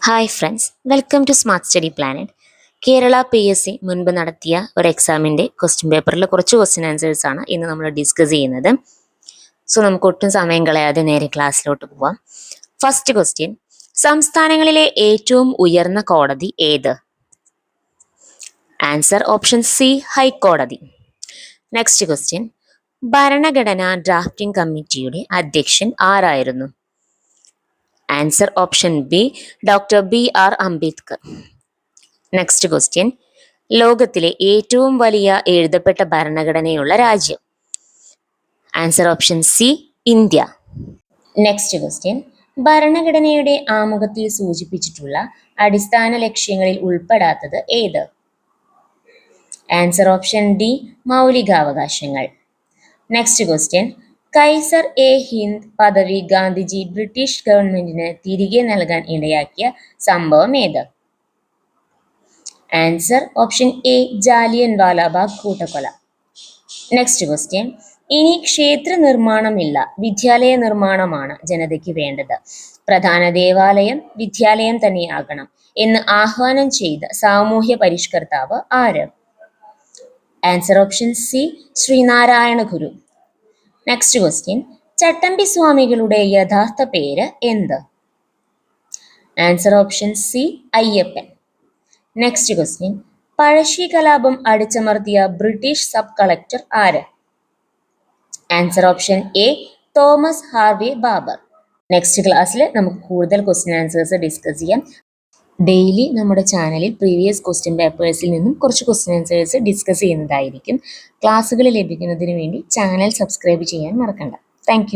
Hi friends, welcome to smart study planet. Kerala PSC മുൻപ് നടത്തിയ ഒരു എക്സാമിൻ്റെ ക്വസ്റ്റ്യൻ പേപ്പറിൽ കുറച്ച് ക്വസ്റ്റ്യൻ ആൻസേഴ്സ് ആണ് ഇന്ന് നമ്മൾ ഡിസ്കസ് ചെയ്യുന്നത്. സോ നമുക്ക് ഒട്ടും സമയം കളയാതെ നേരെ ക്ലാസ്സിലോട്ട് പോവാം. ഫസ്റ്റ് ക്വസ്റ്റ്യൻ: സംസ്ഥാനങ്ങളിലെ ഏറ്റവും ഉയർന്ന കോടതി ഏത്? ആൻസർ ഓപ്ഷൻ സി, ഹൈക്കോടതി. നെക്സ്റ്റ് ക്വസ്റ്റ്യൻ: ഭരണഘടനാ ഡ്രാഫ്റ്റിംഗ് കമ്മിറ്റിയുടെ അധ്യക്ഷൻ ആരായിരുന്നു? Answer option B, doctor BR Ambedkar. Next question: ലോകത്തിലെ ഏറ്റവും വലിയ എഴുതപ്പെട്ട ഭരണഘടനയുള്ള രാജ്യം? Answer option C, India. Next question: ഭരണഘടനയുടെ ആമുഖത്തിൽ സൂചിപ്പിച്ചിട്ടുള്ള അടിസ്ഥാന ലക്ഷ്യങ്ങളിൽ ഉൾപ്പെടാത്തത് ഏത്? ആൻസർ ഓപ്ഷൻ ഡി, മൗലികാവകാശങ്ങൾ. നെക്സ്റ്റ് ക്വസ്റ്റ്യൻ: കൈസർ ഹിന്ദ് പദവി ഗാന്ധിജി ബ്രിട്ടീഷ് ഗവൺമെന്റിന് തിരികെ നൽകാൻ ഇടയാക്കിയ സംഭവം ഏത്? Answer option A, Jallian Wala Bagh കൂട്ടക്കൊല. നെക്സ്റ്റ് ക്വസ്റ്റ്യൻ: ഇനി ക്ഷേത്ര നിർമ്മാണമില്ല, വിദ്യാലയ നിർമ്മാണമാണ് ജനതയ്ക്ക് വേണ്ടത്, പ്രധാന ദേവാലയം വിദ്യാലയം തന്നെയാകണം എന്ന് ആഹ്വാനം ചെയ്ത സാമൂഹ്യ പരിഷ്കർത്താവ് ആര്? ആൻസർ ഓപ്ഷൻ സി, ശ്രീനാരായണ ഗുരു. നെക്സ്റ്റ് ക്വസ്റ്റ്യൻ: ചട്ടമ്പി സ്വാമികളുടെ യഥാർത്ഥ പേര് എന്ത്? Answer option C, Ayyappan. Next question: Pazhassi കലാപം അടിച്ചമർത്തിയ ബ്രിട്ടീഷ് സബ് കളക്ടർ ആര്? Answer option A, Thomas Harvey Babur. Next ക്ലാസ്സിൽ നമുക്ക് കൂടുതൽ ക്വസ്റ്റ്യൻ ആൻസേഴ്സ് ഡിസ്കസ് ചെയ്യാം. ഡെയിലി നമ്മുടെ ചാനലിൽ പ്രീവിയസ് ക്വസ്റ്റ്യൻ പേപ്പേഴ്സിൽ നിന്നും കുറച്ച് ക്വസ്റ്റ്യൻ ആൻസേഴ്സ് ഡിസ്കസ് ചെയ്യുന്നതായിരിക്കും. ക്ലാസ്സുകൾ ലഭിക്കുന്നതിന് വേണ്ടി ചാനൽ സബ്സ്ക്രൈബ് ചെയ്യാൻ മറക്കണ്ട. താങ്ക്